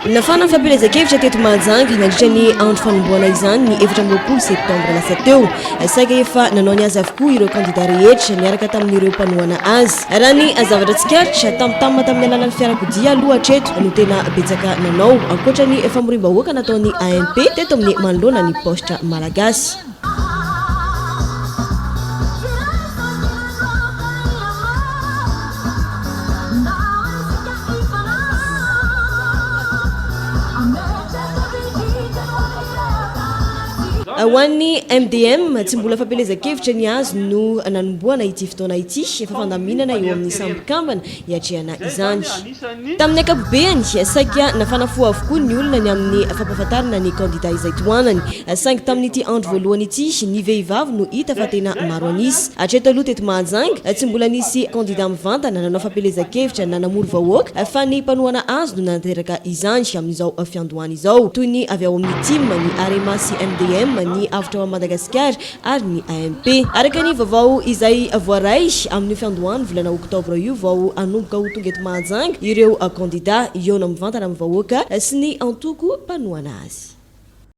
Nafana fampielezan-kevitra teto Mahajanga nandritra ny andro fanomboana izany ny 7 septambra lasa teo. Saika efa nanao ny azy avokoa ireo kandida rehetra niaraka tamin'ireo mpanohana azy. Raha ny zavatra tsikaritra tamtamina tamin'ny alalan'ny fiarakodia aloha hatreto no tena betsaka nanao ankoatra ny famorim-bahoaka nataon'ny AMP teto amin'ny manoloana ny postra malagasy. Hoan'ny MDM tsy mbola fampielezan-kevitra ny azy no nanomboana ity fotoana ity efa fandaminana eo amin'ny sambokambana hiatrehana izany. Tamin'ny ankapobeny saika nafanafoa avokoa ny olona ny amin'ny fampahafantarana ny kandida izay toanany. Saingy tamin'ity andro voalohany ity ny vehivavy no hita fa tena maro anisy. Hatreto aloha teto Mahajanga tsy mbola nisy kandida mivantana nanao fampielezan-kevitra na namory vahoaka fa ny mpanohana azy no nateraka izany amin'izao fiandohana izao toy ny avy ao amin'ny team ny Arema sy MDM ny avitra ao Madagasikara ary ny AMP. Araka ny vaovao izay voaray amin'ny fiandohana volana oktobra io vao anomboka ho tonga eto Mahajanga ireo kandida eo na mivantana amin'ny vahoaka sy ny antoko mpanohana azy.